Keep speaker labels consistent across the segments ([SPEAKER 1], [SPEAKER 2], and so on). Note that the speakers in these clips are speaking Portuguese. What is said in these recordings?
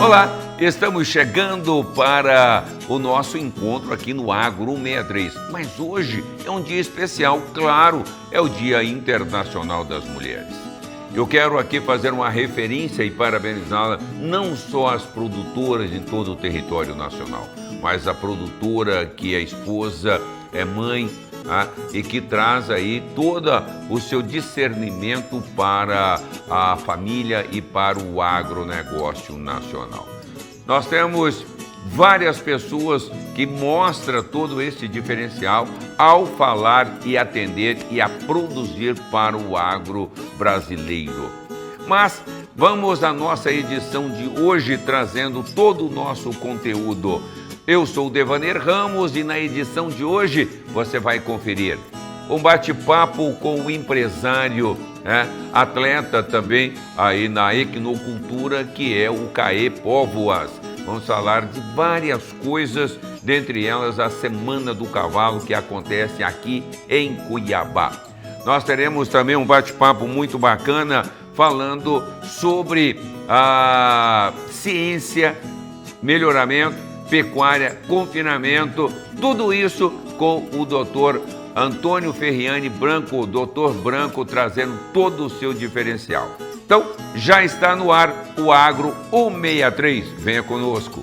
[SPEAKER 1] Olá, estamos chegando para o nosso encontro aqui no Agro 163, mas hoje é um dia especial, claro, é o Dia Internacional das Mulheres. Eu quero aqui fazer uma referência e parabenizá-la, não só as produtoras em todo o território nacional, mas a produtora que é esposa, é mãe, e que traz aí todo o seu discernimento para a família e para o agronegócio nacional. Nós temos várias pessoas que mostram todo esse diferencial ao falar e atender e a produzir para o agro brasileiro. Mas vamos à nossa edição de hoje trazendo todo o nosso conteúdo. Eu sou o Devaner Ramos e na edição de hoje você vai conferir um bate-papo com o empresário, atleta também aí na equinocultura, que é o Caê Póvoas. Vamos falar de várias coisas, dentre elas a Semana do Cavalo que acontece aqui em Cuiabá. Nós teremos também um bate-papo muito bacana falando sobre a ciência, melhoramento, pecuária, confinamento, tudo isso com o doutor Antônio Ferriani Branco, doutor Branco, trazendo todo o seu diferencial. Então, já está no ar o Agro 163. Venha conosco.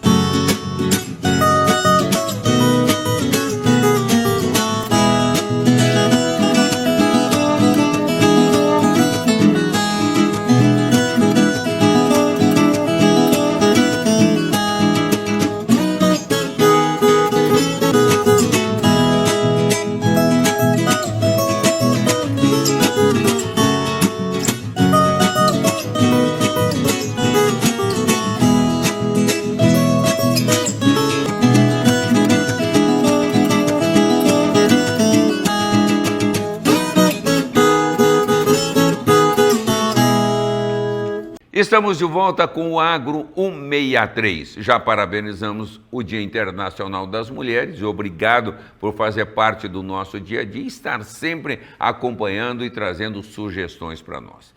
[SPEAKER 1] Estamos de volta com o Agro 163. Já parabenizamos o Dia Internacional das Mulheres e obrigado por fazer parte do nosso dia a dia e estar sempre acompanhando e trazendo sugestões para nós.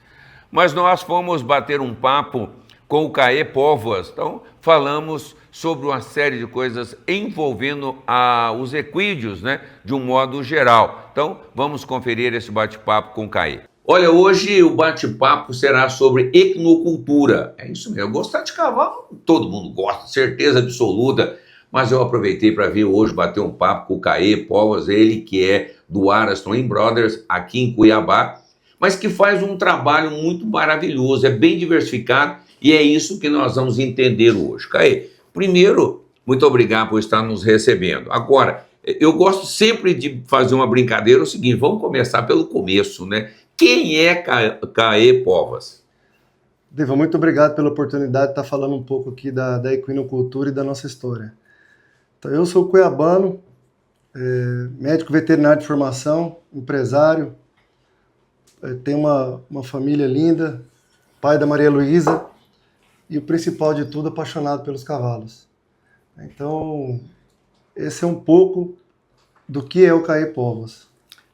[SPEAKER 1] Mas nós fomos bater um papo com o Caê Póvoas, então falamos sobre uma série de coisas envolvendo os equídeos, de um modo geral. Então vamos conferir esse bate-papo com o Caê. Olha, hoje o bate-papo será sobre equinocultura. É isso mesmo, gostar de cavalo, todo mundo gosta, certeza absoluta. Mas eu aproveitei para vir hoje bater um papo com o Caê Póvoas, ele que é do Araston Brothers, aqui em Cuiabá, mas que faz um trabalho muito maravilhoso, é bem diversificado e é isso que nós vamos entender hoje. Caê, primeiro, muito obrigado por estar nos recebendo. Agora, eu gosto sempre de fazer uma brincadeira, é o seguinte, vamos começar pelo começo, Quem é Caê Póvoas?
[SPEAKER 2] Deva, muito obrigado pela oportunidade de estar falando um pouco aqui da equinocultura e da nossa história. Então, eu sou cuiabano, médico veterinário de formação, empresário, tenho uma família linda, pai da Maria Luísa e o principal de tudo, apaixonado pelos cavalos. Então, esse é um pouco do que é o Caê Póvoas.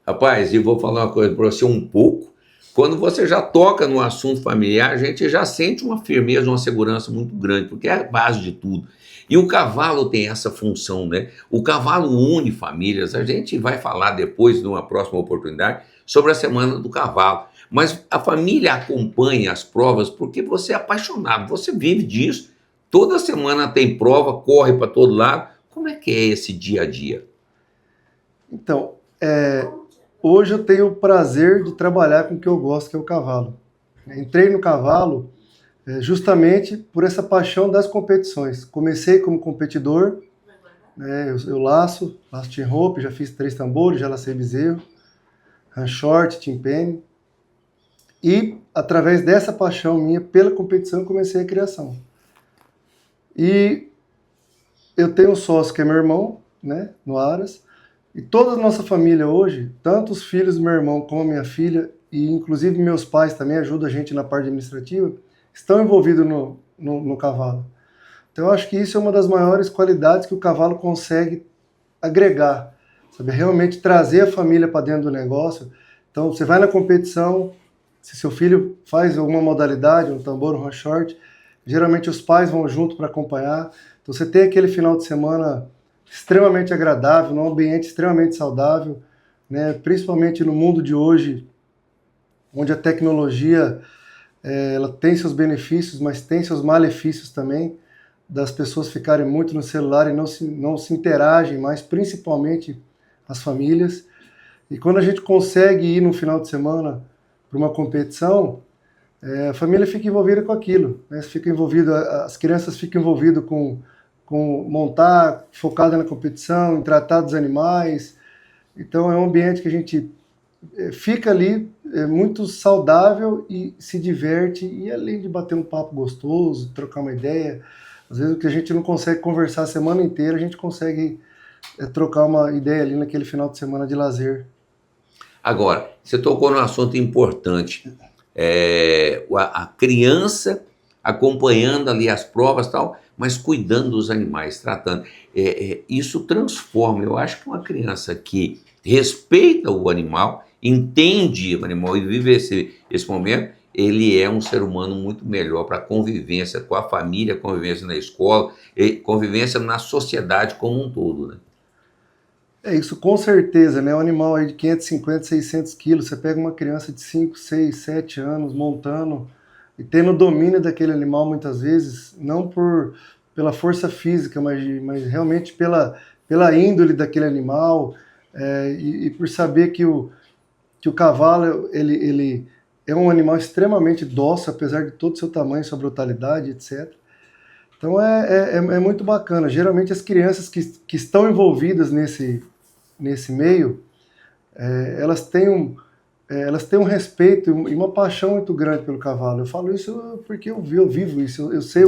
[SPEAKER 1] Rapaz, e vou falar uma coisa para você um pouco. Quando você já toca no assunto familiar, a gente já sente uma firmeza, uma segurança muito grande, porque é a base de tudo. E o cavalo tem essa função, O cavalo une famílias. A gente vai falar depois, numa próxima oportunidade, sobre a Semana do Cavalo. Mas a família acompanha as provas porque você é apaixonado, você vive disso. Toda semana tem prova, corre para todo lado. Como é que é esse dia a dia?
[SPEAKER 2] Então, hoje eu tenho o prazer de trabalhar com o que eu gosto, que é o cavalo. Entrei no cavalo justamente por essa paixão das competições. Comecei como competidor, eu laço team rope, já fiz 3 tambores, já lacei bezerro, run short, team penny. E através dessa paixão minha pela competição, eu comecei a criação. E eu tenho um sócio que é meu irmão, no Aras. E toda a nossa família hoje, tanto os filhos do meu irmão como a minha filha, e inclusive meus pais também ajudam a gente na parte administrativa, estão envolvidos no cavalo. Então eu acho que isso é uma das maiores qualidades que o cavalo consegue agregar, sabe? Realmente trazer a família para dentro do negócio. Então você vai na competição, se seu filho faz alguma modalidade, um tambor, um run short, Geralmente os pais vão junto para acompanhar. Então você tem aquele final de semana extremamente agradável, num ambiente extremamente saudável, né? Principalmente no mundo de hoje, onde a tecnologia ela tem seus benefícios, mas tem seus malefícios também, das pessoas ficarem muito no celular e não se interagem mais, principalmente as famílias. E quando a gente consegue ir no final de semana para uma competição, a família fica envolvida com aquilo, né? As crianças ficam envolvidas com montar, focada na competição, em tratar dos animais. Então é um ambiente que a gente fica ali muito saudável e se diverte, e além de bater um papo gostoso, trocar uma ideia, às vezes o que a gente não consegue conversar a semana inteira, a gente consegue trocar uma ideia ali naquele final de semana de lazer.
[SPEAKER 1] Agora, você tocou num assunto importante, a criança acompanhando ali as provas e tal, mas cuidando dos animais, tratando. Isso transforma. Eu acho que uma criança que respeita o animal, entende o animal e vive esse momento, ele é um ser humano muito melhor para a convivência com a família, convivência na escola, convivência na sociedade como um todo, né?
[SPEAKER 2] Isso com certeza, né? Um animal aí de 550, 600 quilos, você pega uma criança de 5, 6, 7 anos montando e tendo domínio daquele animal muitas vezes, não pela força física, mas realmente pela índole daquele animal, e por saber que o cavalo ele é um animal extremamente dócil, apesar de todo o seu tamanho, sua brutalidade, etc. Então é muito bacana. Geralmente as crianças que estão envolvidas nesse meio, elas têm um respeito e uma paixão muito grande pelo cavalo. Eu falo isso porque eu vivo isso, eu sei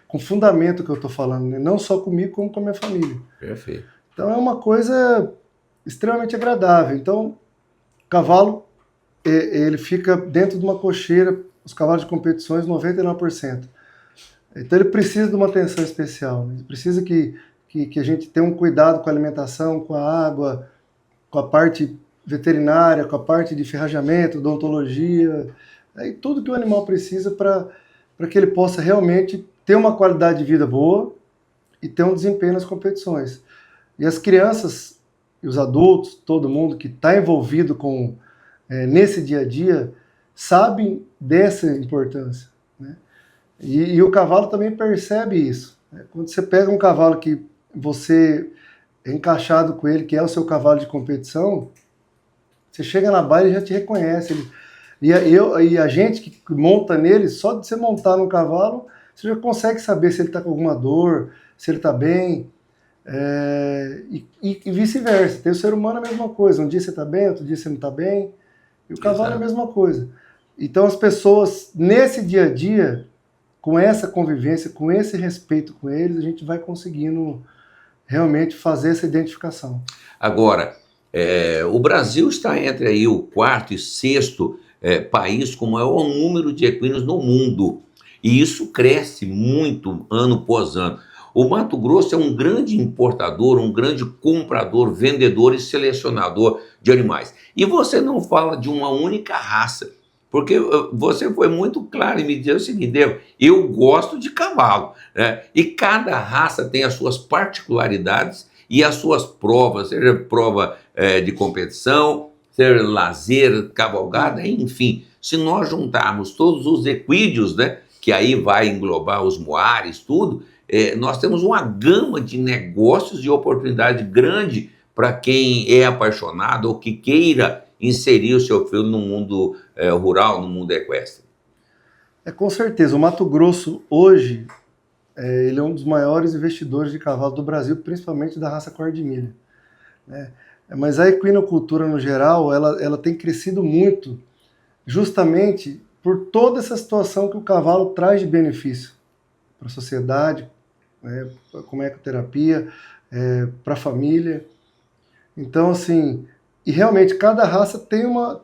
[SPEAKER 2] com fundamento que eu estou falando, né? Não só comigo, como com a minha família.
[SPEAKER 1] Perfeito.
[SPEAKER 2] Então é uma coisa extremamente agradável. Então, o cavalo, ele fica dentro de uma cocheira, os cavalos de competições, 99%. Então ele precisa de uma atenção especial, né? Ele precisa que a gente tenha um cuidado com a alimentação, com a água, com a parte veterinária, com a parte de ferrajamento, odontologia, e tudo que o animal precisa para que ele possa realmente ter uma qualidade de vida boa e ter um desempenho nas competições. E as crianças e os adultos, todo mundo que está envolvido nesse dia a dia, sabem dessa importância, né? E o cavalo também percebe isso, né? Quando você pega um cavalo que você é encaixado com ele, que é o seu cavalo de competição, você chega na baia e já te reconhece. E a gente que monta nele, só de você montar no cavalo, você já consegue saber se ele está com alguma dor, se ele está bem, e vice-versa. Tem o ser humano a mesma coisa, um dia você está bem, outro dia você não está bem, e o cavalo é a mesma coisa. Então as pessoas, nesse dia a dia, com essa convivência, com esse respeito com eles, a gente vai conseguindo realmente fazer essa identificação.
[SPEAKER 1] Agora, o Brasil está entre aí o quarto e sexto país com o maior número de equinos no mundo. E isso cresce muito ano após ano. O Mato Grosso é um grande importador, um grande comprador, vendedor e selecionador de animais. E você não fala de uma única raça, porque você foi muito claro em me dizer o seguinte: eu gosto de cavalo, né? E cada raça tem as suas particularidades e as suas provas, seja prova de competição, seja lazer, cavalgada, enfim. Se nós juntarmos todos os equídeos, né, que aí vai englobar os moares, tudo, nós temos uma gama de negócios e oportunidade grande para quem é apaixonado ou que queira inserir o seu filho no mundo rural, no mundo equestre.
[SPEAKER 2] Com certeza. O Mato Grosso, hoje, ele é um dos maiores investidores de cavalo do Brasil, principalmente da raça Cordemilha, né? Mas a equinocultura, no geral, ela tem crescido muito, justamente por toda essa situação que o cavalo traz de benefício para a sociedade, né, como ecoterapia, para a família. Então, assim, e realmente cada raça tem uma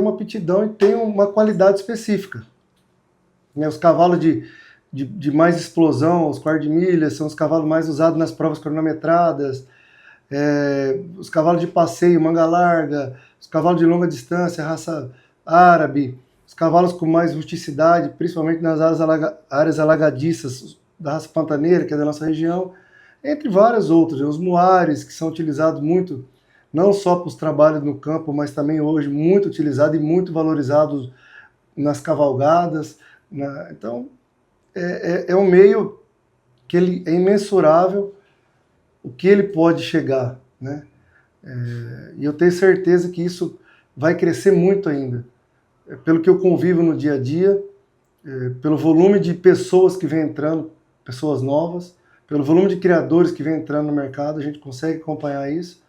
[SPEAKER 2] aptidão e tem uma qualidade específica, né? Os cavalos de mais explosão, os Cordemilhas, são os cavalos mais usados nas provas cronometradas, os cavalos de passeio, manga larga, os cavalos de longa distância, raça árabe, os cavalos com mais rusticidade, principalmente nas áreas alagadiças da raça pantaneira, que é da nossa região, entre várias outras. Os muares, que são utilizados muito, não só para os trabalhos no campo, mas também hoje muito utilizados e muito valorizados nas cavalgadas. Então, é um meio que ele é imensurável o que ele pode chegar, né? E eu tenho certeza que isso vai crescer muito ainda. Pelo que eu convivo no dia a dia, pelo volume de pessoas que vem entrando, pessoas novas, pelo volume de criadores que vem entrando no mercado, a gente consegue acompanhar isso.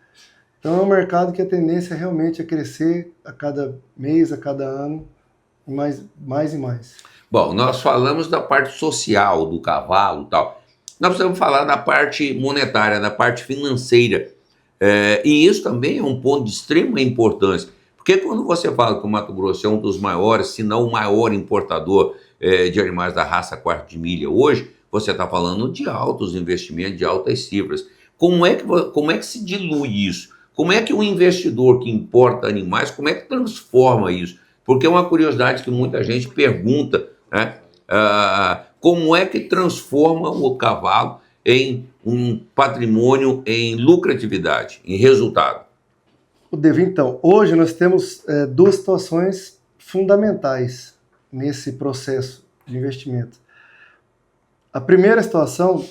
[SPEAKER 2] Então é um mercado que a tendência realmente é crescer a cada mês, a cada ano, mais e mais.
[SPEAKER 3] Bom, nós falamos da parte social do cavalo e tal. Nós precisamos falar da parte monetária, da parte financeira. E isso também é um ponto de extrema importância. Porque quando você fala que o Mato Grosso é um dos maiores, se não o maior importador de animais da raça quarto de milha hoje, você está falando de altos investimentos, de altas cifras. Como é que se dilui isso? Como é que o investidor que importa animais, como é que transforma isso? Porque é uma curiosidade que muita gente pergunta, né? Como é que transforma o cavalo em um patrimônio, em lucratividade, em resultado?
[SPEAKER 2] Davi, então, hoje nós temos duas situações fundamentais nesse processo de investimento. A primeira situação,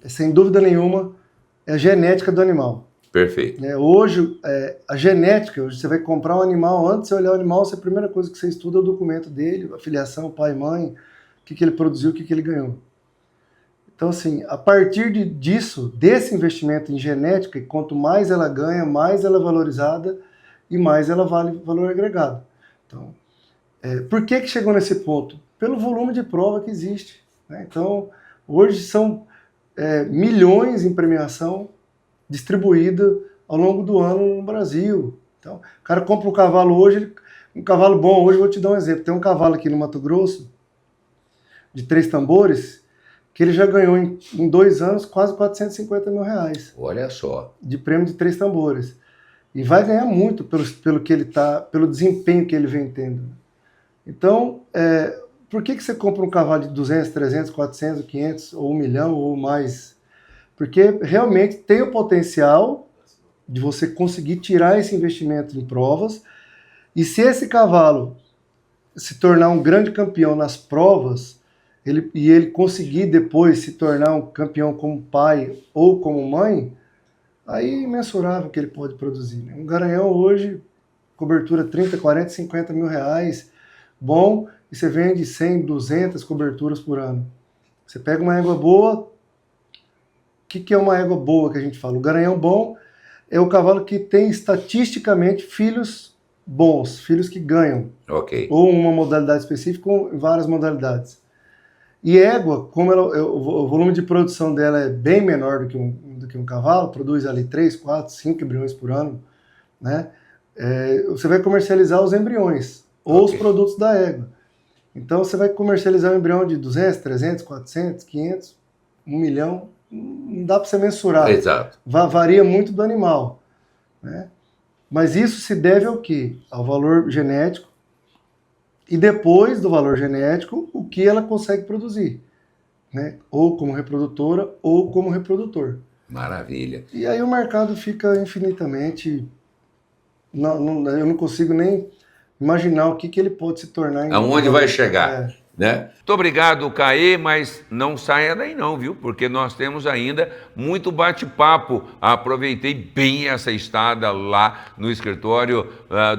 [SPEAKER 2] sem dúvida nenhuma, é a genética do animal.
[SPEAKER 3] Perfeito.
[SPEAKER 2] Hoje, a genética, hoje você vai comprar um animal, antes de você olhar o animal, a primeira coisa que você estuda é o documento dele, a filiação, pai e mãe, o que ele produziu, o que ele ganhou. Então, assim, a partir disso, desse investimento em genética, quanto mais ela ganha, mais ela é valorizada e mais ela vale valor agregado. Então, por que chegou nesse ponto? Pelo volume de prova que existe, né? Então, hoje são milhões em premiação distribuída ao longo do ano no Brasil. Então, o cara compra um cavalo hoje, um cavalo bom, hoje eu vou te dar um exemplo. Tem um cavalo aqui no Mato Grosso, de 3 tambores, que ele já ganhou em 2 anos quase 450 mil reais.
[SPEAKER 3] Olha só.
[SPEAKER 2] De prêmio de 3 tambores. E vai ganhar muito pelo que ele pelo desempenho que ele vem tendo. Então, por que você compra um cavalo de 200, 300, 400, 500, ou 1 milhão, ou mais? Porque realmente tem o potencial de você conseguir tirar esse investimento em provas. E se esse cavalo se tornar um grande campeão nas provas, ele conseguir depois se tornar um campeão como pai ou como mãe, aí é imensurável o que ele pode produzir, né? Um garanhão hoje, cobertura 30, 40, 50 mil reais, bom, e você vende 100, 200 coberturas por ano. Você pega uma égua boa. O que é uma égua boa que a gente fala? O garanhão bom é o cavalo que tem estatisticamente filhos bons, filhos que ganham.
[SPEAKER 3] Ok.
[SPEAKER 2] Ou uma modalidade específica ou várias modalidades. E égua, como o volume de produção dela é bem menor do que um cavalo, produz ali 3, 4, 5 embriões por ano, né? Você vai comercializar os embriões ou os produtos da égua. Então você vai comercializar um embrião de 200, 300, 400, 500, 1 milhão, não dá para você mensurar.
[SPEAKER 3] Exato.
[SPEAKER 2] Varia muito do animal, né? Mas isso se deve ao quê? Ao valor genético. E depois do valor genético, o que ela consegue produzir, né? Ou como reprodutora ou como reprodutor.
[SPEAKER 3] Maravilha.
[SPEAKER 2] E aí o mercado fica infinitamente... eu não consigo nem imaginar o que ele pode se tornar.
[SPEAKER 3] Aonde vai chegar, né?
[SPEAKER 1] Muito obrigado, Caê, mas não saia daí não, viu? Porque nós temos ainda muito bate-papo. Aproveitei bem essa estada lá no escritório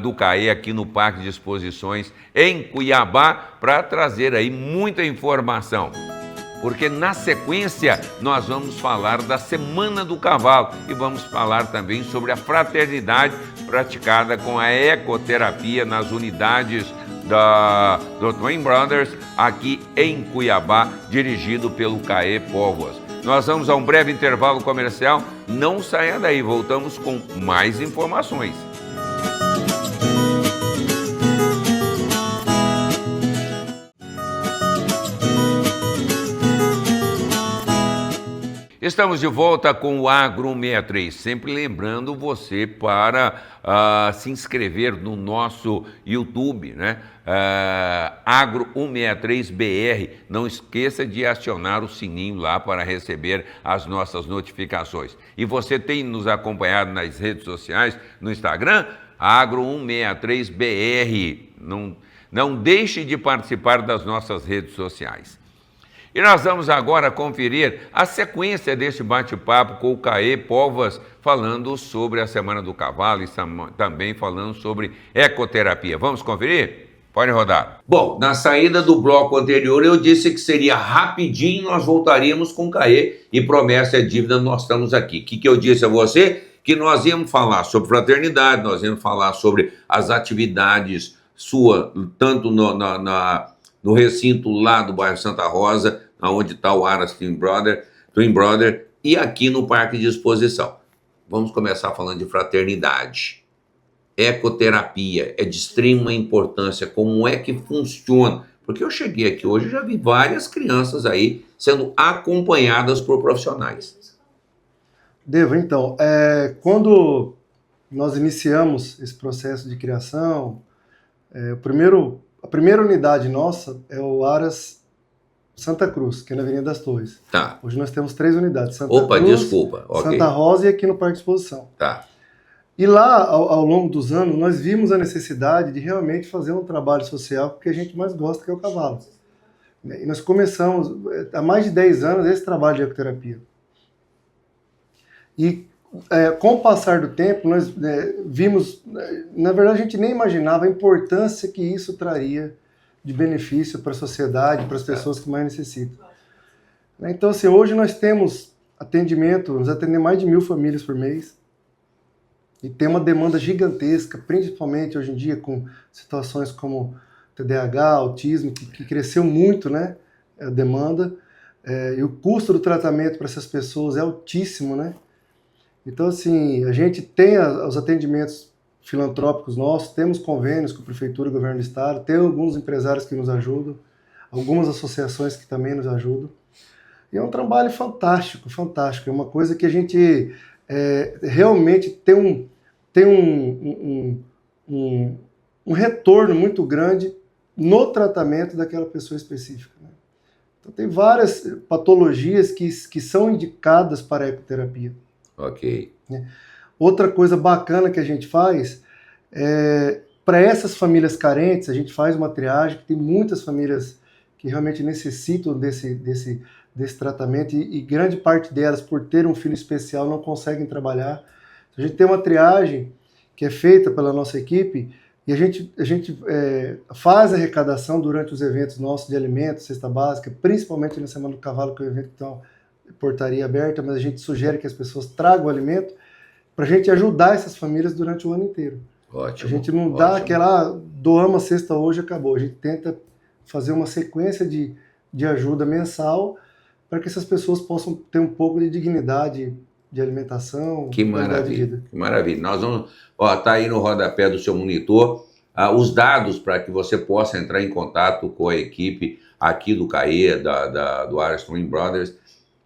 [SPEAKER 1] do Caê, aqui no Parque de Exposições, em Cuiabá, para trazer aí muita informação. Porque na sequência nós vamos falar da Semana do Cavalo e vamos falar também sobre a fraternidade praticada com a ecoterapia nas unidades do Twin Brothers, aqui em Cuiabá, dirigido pelo Caê Póvoas. Nós vamos a um breve intervalo comercial, não saia daí, voltamos com mais informações. Estamos de volta com o Agro 163, sempre lembrando você para se inscrever no nosso YouTube, né? Agro 163BR. Não esqueça de acionar o sininho lá para receber as nossas notificações. E você tem nos acompanhado nas redes sociais, no Instagram, Agro 163BR. Não deixe de participar das nossas redes sociais. E nós vamos agora conferir a sequência deste bate-papo com o Caê Povas, falando sobre a Semana do Cavalo e também falando sobre ecoterapia. Vamos conferir? Pode rodar.
[SPEAKER 3] Bom, na saída do bloco anterior eu disse que seria rapidinho, nós voltaríamos com o Caê e promessa é dívida, nós estamos aqui. O que eu disse a você? Que nós íamos falar sobre fraternidade, nós íamos falar sobre as atividades suas, tanto no recinto lá do bairro Santa Rosa, onde está o Aras Twin Brother, e aqui no Parque de Exposição. Vamos começar falando de fraternidade. Ecoterapia é de extrema importância. Como é que funciona? Porque eu cheguei aqui hoje e já vi várias crianças aí sendo acompanhadas por profissionais.
[SPEAKER 2] Devo, então, quando nós iniciamos esse processo de criação, a primeira unidade nossa é o Aras Santa Cruz, que é na Avenida das Torres.
[SPEAKER 3] Tá.
[SPEAKER 2] Hoje nós temos 3 unidades.
[SPEAKER 3] Desculpa. Okay.
[SPEAKER 2] Santa Rosa e aqui no Parque de Exposição.
[SPEAKER 3] Tá.
[SPEAKER 2] E lá, ao longo dos anos, nós vimos a necessidade de realmente fazer um trabalho social que a gente mais gosta, que é o cavalo. E nós começamos, há mais de 10 anos, esse trabalho de ecoterapia. E com o passar do tempo, nós vimos, na verdade a gente nem imaginava a importância que isso traria de benefício para a sociedade, para as pessoas que mais necessitam. Então, assim, hoje nós temos nós atendemos mais de 1.000 famílias por mês, e tem uma demanda gigantesca, principalmente hoje em dia com situações como TDAH, autismo, que cresceu muito, né, a demanda, e o custo do tratamento para essas pessoas é altíssimo, né? Então, assim, a gente tem os atendimentos filantrópicos nossos, temos convênios com a Prefeitura e o Governo do Estado, tem alguns empresários que nos ajudam, algumas associações que também nos ajudam. E é um trabalho fantástico, fantástico. É uma coisa que a gente realmente tem um retorno muito grande no tratamento daquela pessoa específica, né? Então, tem várias patologias que são indicadas para a ecoterapia.
[SPEAKER 3] Ok.
[SPEAKER 2] Outra coisa bacana que a gente faz para essas famílias carentes, a gente faz uma triagem, que tem muitas famílias que realmente necessitam desse tratamento e grande parte delas, por ter um filho especial, não conseguem trabalhar. A gente tem uma triagem que é feita pela nossa equipe e a gente faz a arrecadação durante os eventos nossos de alimentos, cesta básica, principalmente na Semana do Cavalo, que é o evento que tem portaria aberta, mas a gente sugere que as pessoas tragam o alimento para a gente ajudar essas famílias durante o ano inteiro.
[SPEAKER 3] Ótimo.
[SPEAKER 2] A gente não dá aquela, doamos a cesta hoje, acabou. A gente tenta fazer uma sequência de ajuda mensal para que essas pessoas possam ter um pouco de dignidade de alimentação.
[SPEAKER 3] Que maravilha, que maravilha. Nós vamos, tá aí no rodapé do seu monitor, os dados para que você possa entrar em contato com a equipe aqui do CAE, do Aras Twin Brothers,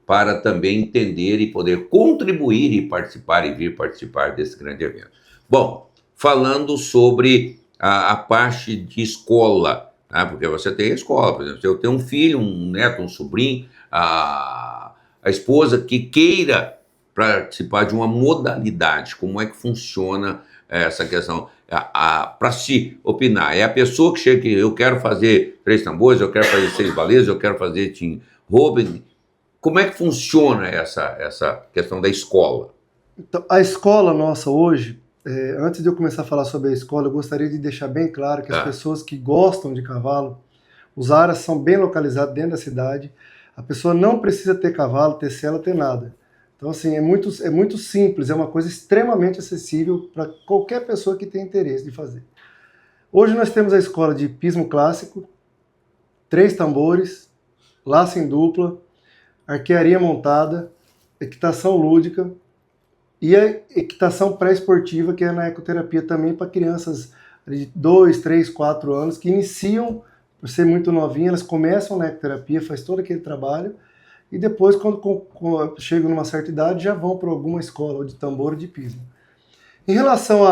[SPEAKER 3] para também entender e poder contribuir e participar e vir participar desse grande evento. Bom, falando sobre a parte de escola, tá? Porque você tem a escola, por exemplo, se eu tenho um filho, um neto, um sobrinho, a esposa que queira participar de uma modalidade, como é que funciona essa questão? Para se opinar, é a pessoa que chega aqui, eu quero fazer 3 tambores, eu quero fazer 6 balezas, eu quero fazer team roping. Como é que funciona essa questão da escola?
[SPEAKER 2] Então, a escola nossa hoje, antes de eu começar a falar sobre a escola, eu gostaria de deixar bem claro que as pessoas que gostam de cavalo, os aras são bem localizados dentro da cidade, a pessoa não precisa ter cavalo, ter sela, ter nada. Então, assim, é muito simples, é uma coisa extremamente acessível para qualquer pessoa que tenha interesse de fazer. Hoje nós temos a escola de pismo clássico, 3 tambores, laço em dupla, arquearia montada, equitação lúdica e a equitação pré-esportiva, que é na ecoterapia também para crianças de 2, 3, 4 anos, que iniciam, por ser muito novinha, elas começam na ecoterapia, faz todo aquele trabalho, e depois, quando chegam numa certa idade, já vão para alguma escola, ou de tambor ou de hipismo. Em relação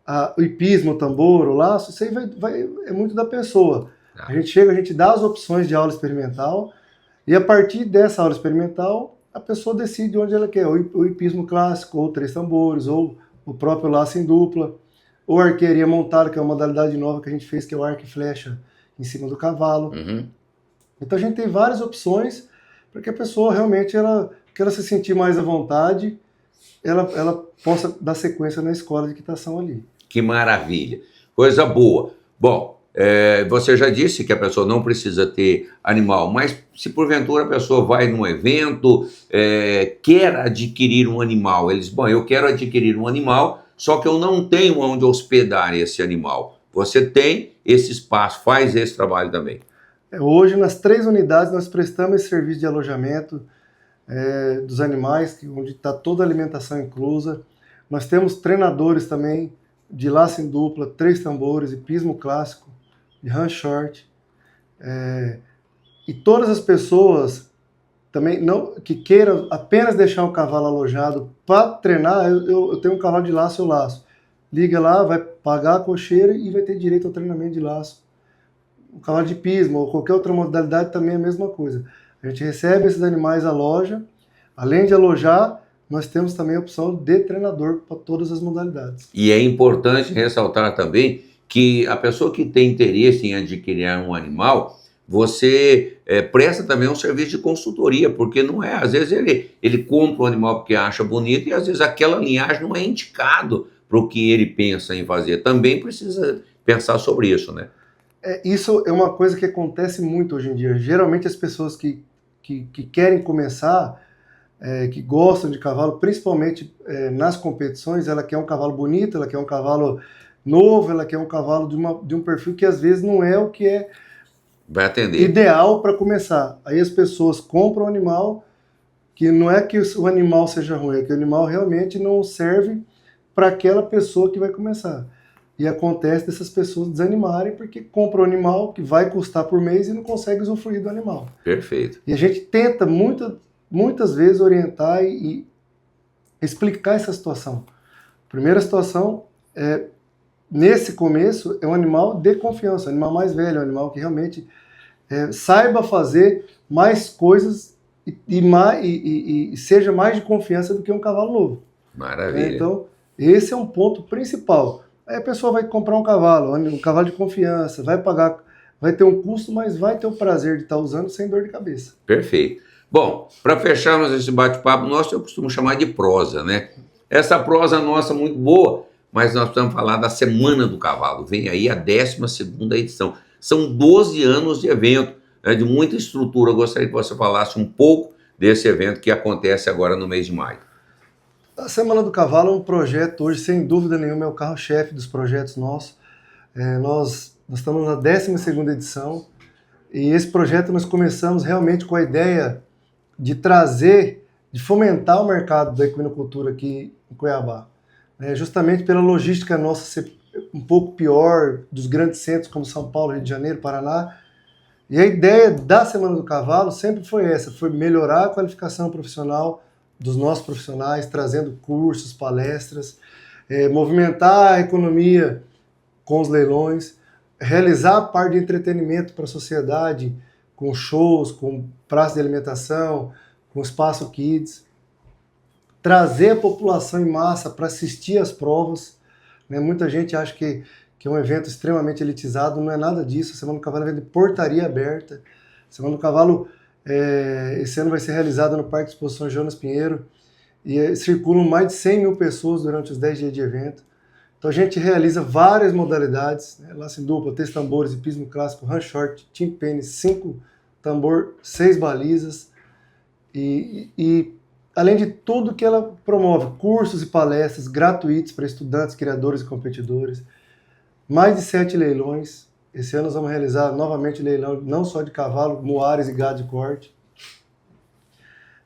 [SPEAKER 2] ao hipismo, o tambor, o laço, isso aí é muito da pessoa. A gente chega, a gente dá as opções de aula experimental, e a partir dessa aula experimental, a pessoa decide onde ela quer, o hipismo clássico, ou 3 tambores, ou o próprio laço em dupla, ou arqueria montada, que é uma modalidade nova que a gente fez, que é o arco e flecha em cima do cavalo. Então a gente tem várias opções para que a pessoa realmente, que ela se sentir mais à vontade, ela possa dar sequência na escola de equitação ali.
[SPEAKER 3] Que maravilha, coisa boa. Bom, você já disse que a pessoa não precisa ter animal, mas se porventura a pessoa vai num evento, quer adquirir um animal, eu quero adquirir um animal, só que eu não tenho onde hospedar esse animal. Você tem esse espaço, faz esse trabalho também.
[SPEAKER 2] Hoje, nas 3 unidades, nós prestamos esse serviço de alojamento dos animais, onde está toda a alimentação inclusa. Nós temos treinadores também de laço em dupla, 3 tambores, hipismo clássico, de run short. E todas as pessoas também que queiram apenas deixar o cavalo alojado para treinar, eu tenho um cavalo de laço, eu laço. Liga lá, vai pagar a cocheira e vai ter direito ao treinamento de laço. O cavalo de hipismo ou qualquer outra modalidade também é a mesma coisa. A gente recebe esses animais à loja, além de alojar, nós temos também a opção de treinador para todas as modalidades.
[SPEAKER 3] E é importante ressaltar também que a pessoa que tem interesse em adquirir um animal, você presta também um serviço de consultoria, porque não é, às vezes ele compra o animal porque acha bonito e às vezes aquela linhagem não é indicado para o que ele pensa em fazer. Também precisa pensar sobre isso, né?
[SPEAKER 2] Isso é uma coisa que acontece muito hoje em dia. Geralmente as pessoas que querem começar, que gostam de cavalo, principalmente nas competições, ela quer um cavalo bonito, ela quer um cavalo novo, ela quer um cavalo de um perfil que às vezes não é o que é
[SPEAKER 3] vai atender.
[SPEAKER 2] Ideal para começar. Aí as pessoas compram um animal que não é que o animal seja ruim, é que o animal realmente não serve para aquela pessoa que vai começar. E acontece dessas pessoas desanimarem porque compram um animal que vai custar por mês e não consegue usufruir do animal.
[SPEAKER 3] Perfeito.
[SPEAKER 2] E a gente tenta muitas vezes orientar e explicar essa situação. Primeira situação nesse começo, é um animal de confiança, um animal mais velho, um animal que realmente saiba fazer mais coisas e seja mais de confiança do que um cavalo novo.
[SPEAKER 3] Maravilha.
[SPEAKER 2] Então, esse é um ponto principal. Aí a pessoa vai comprar um cavalo de confiança, vai ter um custo, mas vai ter o prazer de estar usando sem dor de cabeça.
[SPEAKER 3] Perfeito. Bom, para fecharmos esse bate-papo nosso, eu costumo chamar de prosa, né? Essa prosa nossa é muito boa, mas nós precisamos falar da Semana do Cavalo. Vem aí a 12ª edição. São 12 anos de evento, de muita estrutura. Eu gostaria que você falasse um pouco desse evento que acontece agora no mês de maio.
[SPEAKER 2] A Semana do Cavalo é um projeto, hoje, sem dúvida nenhuma, é o carro-chefe dos projetos nossos. Nós estamos na 12ª edição, e esse projeto nós começamos realmente com a ideia de fomentar o mercado da equinocultura aqui em Cuiabá. Justamente pela logística nossa ser um pouco pior dos grandes centros como São Paulo, Rio de Janeiro, Paraná. E a ideia da Semana do Cavalo sempre foi essa, foi melhorar a qualificação profissional dos nossos profissionais, trazendo cursos, palestras, movimentar a economia com os leilões, realizar a parte de entretenimento para a sociedade, com shows, com praça de alimentação, com espaço kids, trazer a população em massa para assistir às provas. Muita gente acha que é um evento extremamente elitizado, não é nada disso. A Semana do Cavalo é um evento de portaria aberta. A Semana do Cavalo, esse ano vai ser realizada no Parque de Exposições Jonas Pinheiro, e circulam mais de 100 mil pessoas durante os 10 dias de evento. Então a gente realiza várias modalidades, laço em dupla, 3 tambores, hipismo clássico, run short, team penny, 5 tambor, 6 balizas, e além de tudo que ela promove, cursos e palestras gratuitos para estudantes, criadores e competidores, mais de 7 leilões. Esse ano nós vamos realizar novamente leilão, não só de cavalo, muares e gado de corte.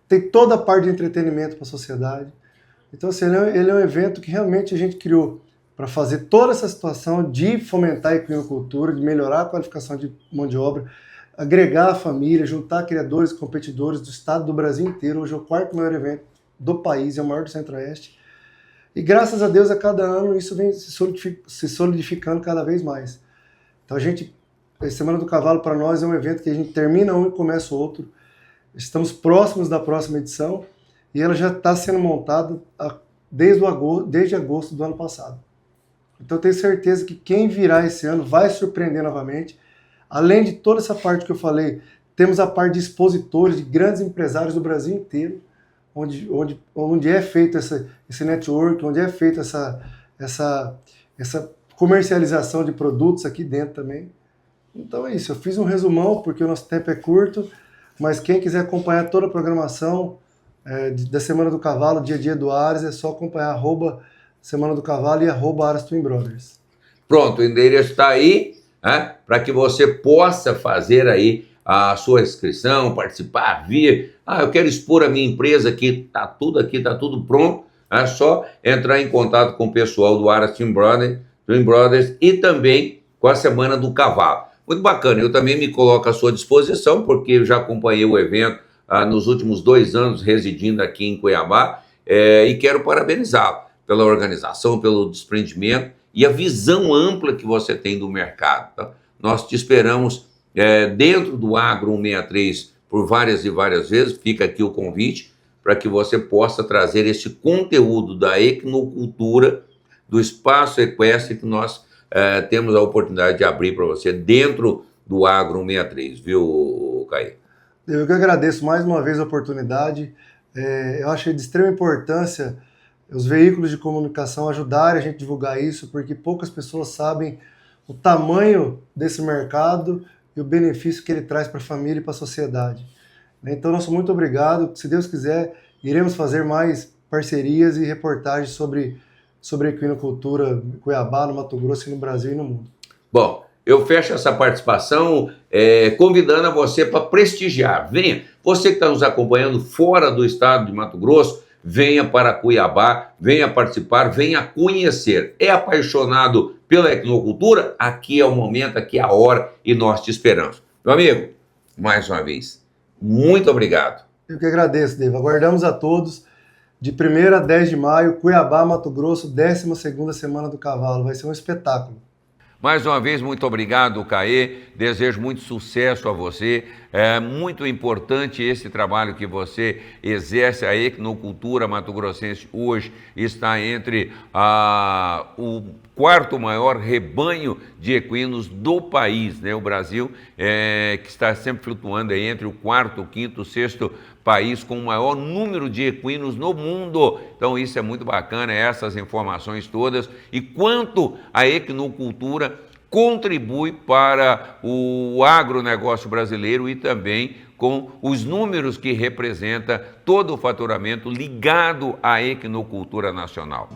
[SPEAKER 2] Tem toda a parte de entretenimento para a sociedade. Então, assim, ele é um evento que realmente a gente criou para fazer toda essa situação de fomentar a equinocultura, de melhorar a qualificação de mão de obra, agregar a família, juntar criadores e competidores do estado, do Brasil inteiro. Hoje é o 4º maior evento do país, é o maior do Centro-Oeste. E graças a Deus, a cada ano, isso vem se solidificando cada vez mais. Então a Semana do Cavalo para nós é um evento que a gente termina um e começa o outro. Estamos próximos da próxima edição e ela já está sendo montada desde agosto do ano passado. Então eu tenho certeza que quem virá esse ano vai surpreender novamente. Além de toda essa parte que eu falei, temos a parte de expositores, de grandes empresários do Brasil inteiro, onde é feito esse network, onde é feita essa comercialização de produtos aqui dentro também. Então é isso, eu fiz um resumão porque o nosso tempo é curto, mas quem quiser acompanhar toda a programação da Semana do Cavalo, dia a dia do Aras, é só acompanhar @Semana do Cavalo e @Aras Twin Brothers.
[SPEAKER 3] Pronto, o endereço está aí, né, para que você possa fazer aí a sua inscrição, participar, vir. Eu quero expor a minha empresa aqui, tá tudo pronto. É só entrar em contato com o pessoal do Aras Twin Brothers e também com a Semana do Cavalo. Muito bacana, eu também me coloco à sua disposição, porque eu já acompanhei o evento nos últimos 2 anos, residindo aqui em Cuiabá, e quero parabenizá-lo pela organização, pelo desprendimento e a visão ampla que você tem do mercado. Então, nós te esperamos dentro do Agro 163 por várias e várias vezes. Fica aqui o convite para que você possa trazer esse conteúdo da equinocultura, do espaço equestre que nós temos a oportunidade de abrir para você dentro do Agro 163, viu, Caí?
[SPEAKER 2] Eu que agradeço mais uma vez a oportunidade. Eu acho de extrema importância os veículos de comunicação ajudarem a gente a divulgar isso, porque poucas pessoas sabem o tamanho desse mercado e o benefício que ele traz para a família e para a sociedade. Então, nosso muito obrigado. Se Deus quiser, iremos fazer mais parcerias e reportagens sobre a equinocultura em Cuiabá, no Mato Grosso, e no Brasil e no mundo.
[SPEAKER 3] Bom, eu fecho essa participação convidando a você para prestigiar. Venha, você que está nos acompanhando fora do estado de Mato Grosso, venha para Cuiabá, venha participar, venha conhecer. É apaixonado pela equinocultura? Aqui é o momento, aqui é a hora e nós te esperamos. Meu amigo, mais uma vez, muito obrigado.
[SPEAKER 2] Eu que agradeço, Dave. Aguardamos a todos de 1º a 10 de maio, Cuiabá, Mato Grosso, 12ª Semana do Cavalo. Vai ser um espetáculo.
[SPEAKER 1] Mais uma vez, muito obrigado, Caê. Desejo muito sucesso a você. É muito importante esse trabalho que você exerce. A equinocultura mato-grossense hoje está entre o 4º maior rebanho de equinos do país, né? O Brasil, que está sempre flutuando aí entre o 4º, 5º, 6º país com o maior número de equinos no mundo. Então isso é muito bacana, essas informações todas, e quanto a equinocultura contribui para o agronegócio brasileiro e também com os números que representa todo o faturamento ligado à equinocultura nacional.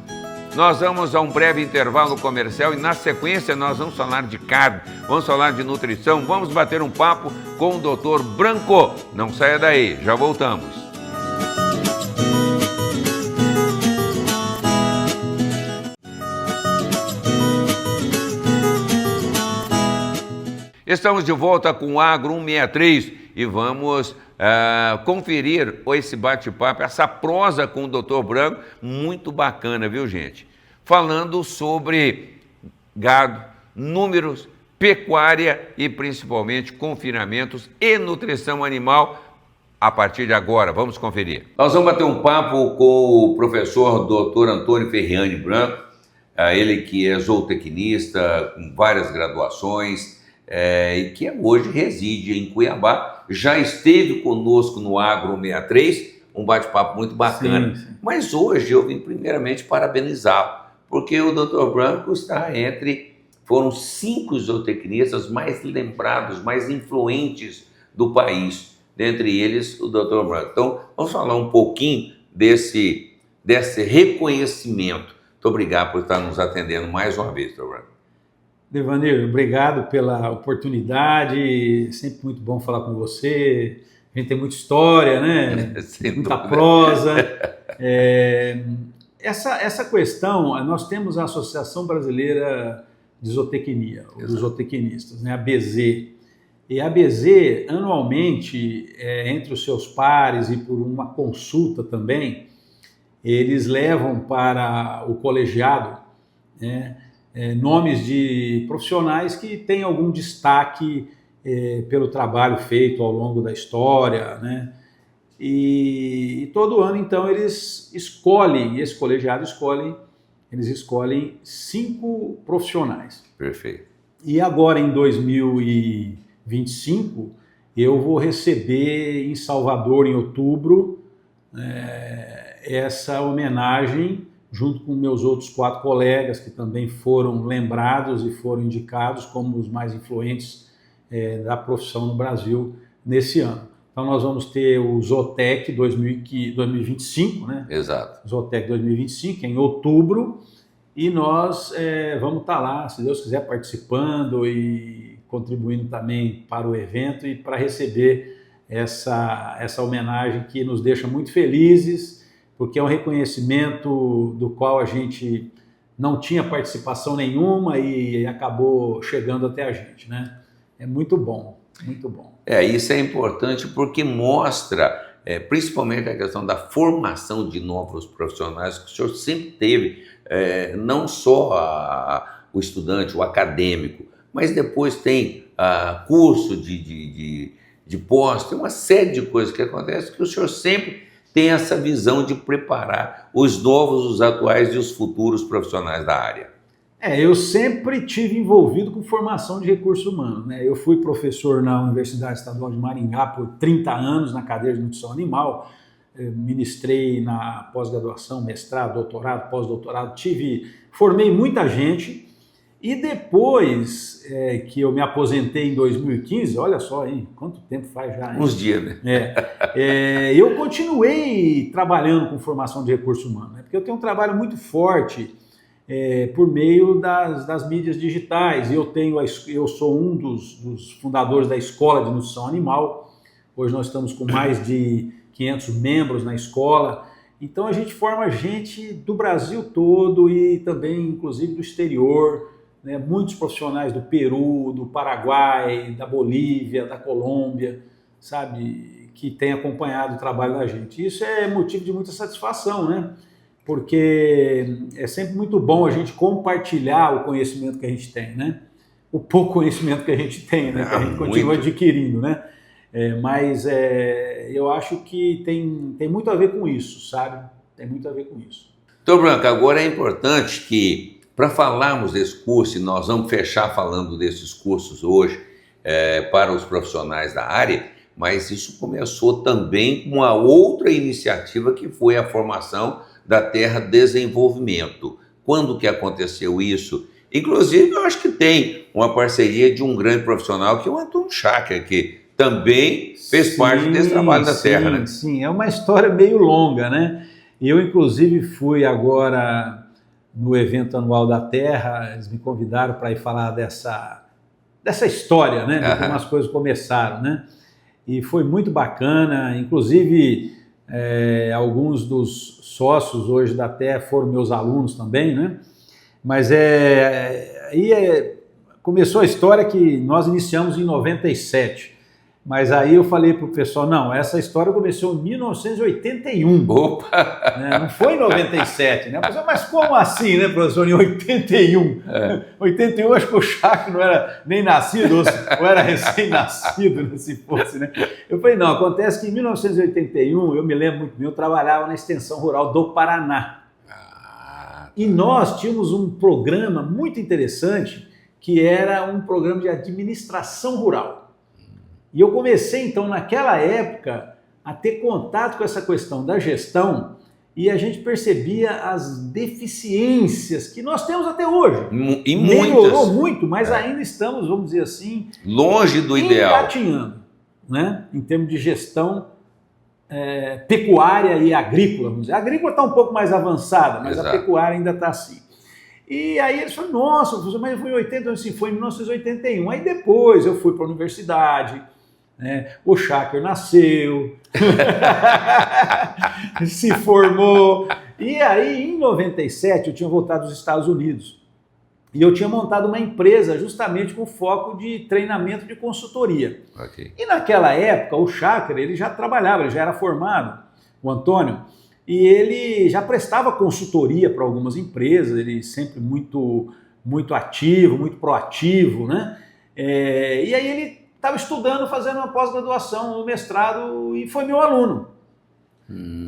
[SPEAKER 1] Nós vamos a um breve intervalo comercial e na sequência nós vamos falar de carne, vamos falar de nutrição, vamos bater um papo com o Dr. Branco. Não saia daí, já voltamos. Estamos de volta com o Agro 163 e vamos conferir esse bate-papo, essa prosa com o Dr. Branco, muito bacana, viu, gente? Falando sobre gado, números, pecuária e principalmente confinamentos e nutrição animal a partir de agora. Vamos conferir. Nós vamos bater um papo com o professor Dr. Antônio Ferriani Branco, ele que é zootecnista com várias graduações, e que hoje reside em Cuiabá, já esteve conosco no Agro 163, um bate-papo muito bacana. Sim. Mas hoje eu vim primeiramente parabenizá-lo, porque o Dr. Branco está foram 5 zootecnistas mais lembrados, mais influentes do país, dentre eles o Dr. Branco. Então, vamos falar um pouquinho desse reconhecimento. Muito obrigado por estar nos atendendo mais uma vez, Dr. Branco.
[SPEAKER 4] Devanir, obrigado pela oportunidade, sempre muito bom falar com você, a gente tem muita história, né? Muita prosa. Essa questão, nós temos a Associação Brasileira de Zootecnia, os zootecnistas, né? A BZ, E a ABZ, anualmente, entre os seus pares e por uma consulta também, eles levam para o colegiado, né, nomes de profissionais que têm algum destaque pelo trabalho feito ao longo da história, né? E todo ano, então, eles escolhem, esse colegiado eles escolhem 5 profissionais.
[SPEAKER 3] Perfeito.
[SPEAKER 4] E agora, em 2025, eu vou receber em Salvador, em outubro, essa homenagem, junto com meus outros 4 colegas, que também foram lembrados e foram indicados como os mais influentes da profissão no Brasil nesse ano. Então nós vamos ter o Zootec 2025, né?
[SPEAKER 3] Exato.
[SPEAKER 4] Zootec 2025, em outubro, e nós vamos estar lá, se Deus quiser, participando e contribuindo também para o evento e para receber essa homenagem que nos deixa muito felizes, porque é um reconhecimento do qual a gente não tinha participação nenhuma e acabou chegando até a gente, né? É muito bom, muito bom.
[SPEAKER 3] Isso é importante porque mostra, principalmente a questão da formação de novos profissionais, que o senhor sempre teve, não só o estudante, o acadêmico, mas depois tem curso de pós, tem uma série de coisas que acontecem que o senhor sempre tem essa visão de preparar os novos, os atuais e os futuros profissionais da área.
[SPEAKER 4] Eu sempre tive envolvido com formação de recursos humanos, né? Eu fui professor na Universidade Estadual de Maringá por 30 anos na cadeira de nutrição animal, ministrei na pós-graduação, mestrado, doutorado, pós-doutorado, formei muita gente e depois que eu me aposentei em 2015, olha só, hein, quanto tempo faz já? Hein?
[SPEAKER 3] Uns dias, né?
[SPEAKER 4] Eu continuei trabalhando com formação de recursos humanos, né? Porque eu tenho um trabalho muito forte por meio das mídias digitais. Eu sou um dos fundadores da Escola de Nutrição Animal. Hoje nós estamos com mais de 500 membros na escola. Então a gente forma gente do Brasil todo e também, inclusive, do exterior, né? Muitos profissionais do Peru, do Paraguai, da Bolívia, da Colômbia, sabe, que têm acompanhado o trabalho da gente. Isso é motivo de muita satisfação, né? Porque é sempre muito bom a gente compartilhar o conhecimento que a gente tem, né? O pouco conhecimento que a gente tem, né? Que a gente continua adquirindo, né? Mas eu acho que tem muito a ver com isso, sabe? Tem muito a ver com isso.
[SPEAKER 3] Doutor Branco, agora é importante que, para falarmos desse curso, e nós vamos fechar falando desses cursos hoje para os profissionais da área, mas isso começou também com uma outra iniciativa que foi a formação da Terra Desenvolvimento. Quando que aconteceu isso? Inclusive, eu acho que tem uma parceria de um grande profissional, que é o Antônio Schacker, que também fez parte desse trabalho da Terra, né?
[SPEAKER 4] Sim, é uma história meio longa, né? Eu, inclusive, fui agora no evento anual da Terra, eles me convidaram para ir falar dessa história, né? De como as coisas começaram, né? E foi muito bacana, inclusive alguns dos sócios hoje da Terra foram meus alunos também, né? Mas começou a história que nós iniciamos em 97, mas aí eu falei para o pessoal, não, essa história começou em 1981.
[SPEAKER 3] Opa!
[SPEAKER 4] Né? Não foi em 97, né? Mas como assim, né, professor, em 81? 81, acho que o Schacker não era nem nascido, ou era recém-nascido, né, se fosse, né? Eu falei, não, acontece que em 1981, eu me lembro muito bem, eu trabalhava na extensão rural do Paraná. E nós tínhamos um programa muito interessante, que era um programa de administração rural. E eu comecei, então, naquela época, a ter contato com essa questão da gestão e a gente percebia as deficiências que nós temos até hoje.
[SPEAKER 3] E
[SPEAKER 4] melhorou muito, mas ainda estamos, vamos dizer assim,
[SPEAKER 3] longe do ideal.
[SPEAKER 4] Engatinhando, né? Em termos de gestão pecuária e agrícola. Vamos dizer. A agrícola está um pouco mais avançada, mas
[SPEAKER 3] Exato.
[SPEAKER 4] A pecuária ainda está assim. E aí eles falaram, nossa, mas foi em 80, assim, foi em 1981. Aí depois eu fui para a universidade, né? O Schacker nasceu, se formou. E aí, em 97, eu tinha voltado dos Estados Unidos. E eu tinha montado uma empresa justamente com foco de treinamento de consultoria.
[SPEAKER 3] Ok.
[SPEAKER 4] E naquela época, o Cháquera, ele já trabalhava, ele já era formado, o Antônio, e ele já prestava consultoria para algumas empresas, ele sempre muito ativo, muito proativo, né? E aí ele estava estudando, fazendo uma pós-graduação, um mestrado, e foi meu aluno.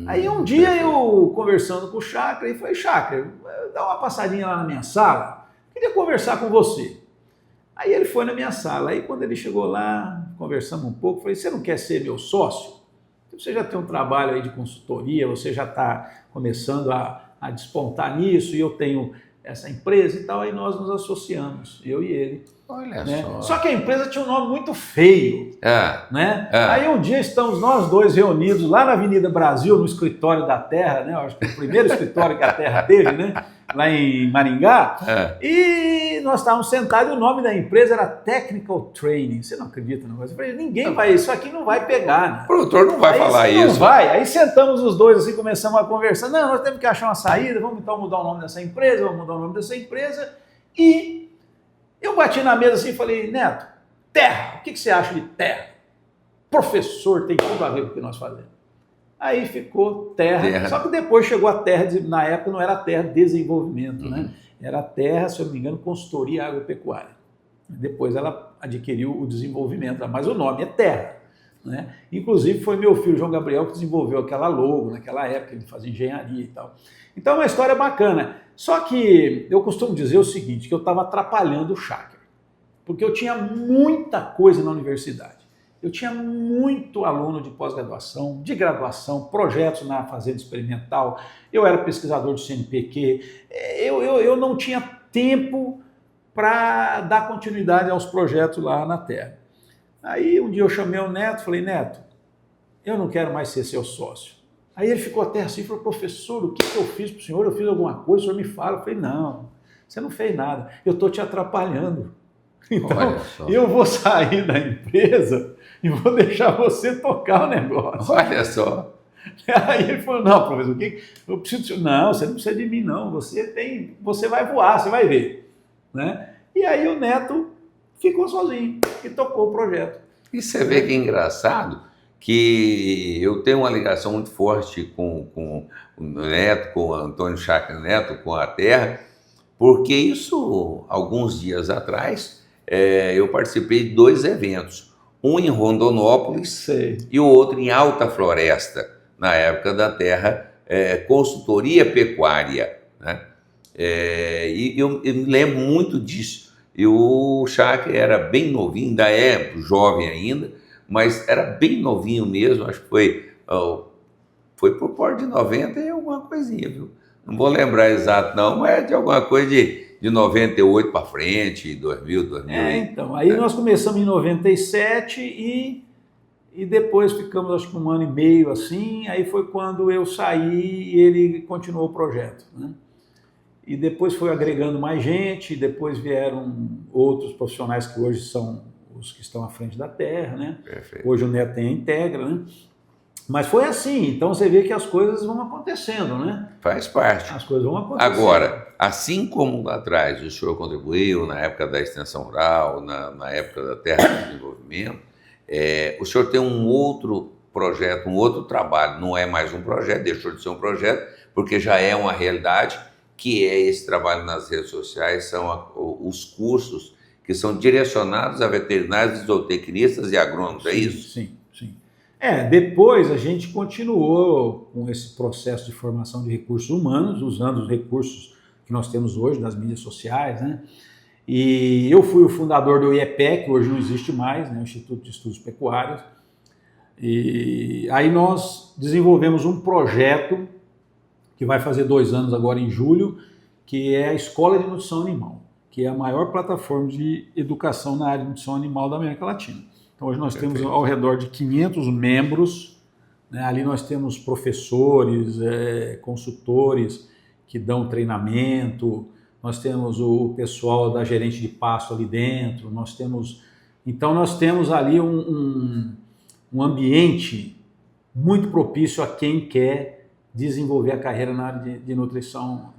[SPEAKER 4] Aí um dia eu conversando com o Cháquera, e falei, Cháquera, dá uma passadinha lá na minha sala, queria conversar com você. Aí ele foi na minha sala, aí quando ele chegou lá, conversamos um pouco, falei, você não quer ser meu sócio? Você já tem um trabalho aí de consultoria, você já está começando a despontar nisso, e eu tenho essa empresa e tal, aí nós nos associamos, eu e ele.
[SPEAKER 3] Olha
[SPEAKER 4] né?
[SPEAKER 3] só.
[SPEAKER 4] Só que a empresa tinha um nome muito feio. Né? Aí um dia estamos nós dois reunidos lá na Avenida Brasil, no escritório da Terra, né? Eu acho que é o primeiro escritório que a Terra teve, né? Lá em Maringá. E nós estávamos sentados e o nome da empresa era Technical Training. Você não acredita no negócio? Eu falei, ninguém vai, isso aqui não vai pegar, né?
[SPEAKER 3] O produtor não vai falar isso.
[SPEAKER 4] Não vai. Aí sentamos os dois assim, começamos a conversar. Não, nós temos que achar uma saída, vamos então mudar o nome dessa empresa, vamos mudar o nome dessa empresa. E eu bati na mesa assim e falei, Neto, terra, o que você acha de terra? Professor, tem tudo a ver com o que nós fazemos. Aí ficou terra. Só que depois chegou a terra, na época não era terra desenvolvimento, né? Era terra, se eu não me engano, consultoria agropecuária. Depois ela adquiriu o desenvolvimento, mas o nome é terra. Né? Inclusive foi meu filho João Gabriel que desenvolveu aquela logo naquela época, ele fazia engenharia e tal. Então é uma história bacana. Só que eu costumo dizer o seguinte, que eu estava atrapalhando o Cháquera, porque eu tinha muita coisa na universidade. Eu tinha muito aluno de pós-graduação, de graduação, projetos na fazenda experimental, eu era pesquisador do CNPq, eu não tinha tempo para dar continuidade aos projetos lá na Terra. Aí um dia eu chamei o Neto, falei, Neto, eu não quero mais ser seu sócio. Aí ele ficou até assim, falou, professor, o que eu fiz para o senhor? Eu fiz alguma coisa, o senhor me fala. Eu falei, não, você não fez nada, eu estou te atrapalhando. Então, eu vou sair da empresa e vou deixar você tocar o negócio.
[SPEAKER 3] Olha só.
[SPEAKER 4] Aí ele falou, não, professor, o que eu preciso? Não, você não precisa de mim, não. Você vai voar, você vai ver. Né? E aí o Neto ficou sozinho e tocou o projeto.
[SPEAKER 3] E você vê que é engraçado que eu tenho uma ligação muito forte com o Neto, com o Antônio Cháquera Neto, com a Terra, porque isso, alguns dias atrás, eu participei de 2 eventos, um em Rondonópolis e o outro em Alta Floresta, na época da Terra, consultoria pecuária, né? E eu me lembro muito disso. E o Cháquera era bem novinho, ainda é jovem ainda, mas era bem novinho mesmo, acho que foi por porta de 90 e alguma coisinha, viu? Não vou lembrar exato não, mas é de alguma coisa de 98 para frente, 2000.
[SPEAKER 4] Então, aí nós começamos em 97 e depois ficamos acho que 1 ano e meio assim, aí foi quando eu saí e ele continuou o projeto, né? E depois foi agregando mais gente, depois vieram outros profissionais que hoje são os que estão à frente da Terra, né?
[SPEAKER 3] Perfeito.
[SPEAKER 4] Hoje o Neto tem a Integra, né? Mas foi assim, então você vê que as coisas vão acontecendo, né?
[SPEAKER 3] Faz parte.
[SPEAKER 4] As coisas vão acontecendo.
[SPEAKER 3] Agora, assim como lá atrás o senhor contribuiu na época da extensão rural, na época da Terra de Desenvolvimento, o senhor tem um outro projeto, um outro trabalho, não é mais um projeto, deixou de ser um projeto, porque já é uma realidade, que é esse trabalho nas redes sociais, são os cursos que são direcionados a veterinários, zootecnistas e agrônomos, é isso?
[SPEAKER 4] Sim. Depois a gente continuou com esse processo de formação de recursos humanos, usando os recursos que nós temos hoje das mídias sociais, né? E eu fui o fundador do IEPE, que hoje não existe mais, né? O Instituto de Estudos Pecuários. E aí nós desenvolvemos um projeto que vai fazer 2 anos agora em julho, que é a Escola de Nutrição Animal, que é a maior plataforma de educação na área de nutrição animal da América Latina. Então hoje nós temos ao redor de 500 membros, né? Ali nós temos professores, consultores que dão treinamento, nós temos o pessoal da gerente de pasto ali dentro, nós temos ali um ambiente muito propício a quem quer desenvolver a carreira na área de nutrição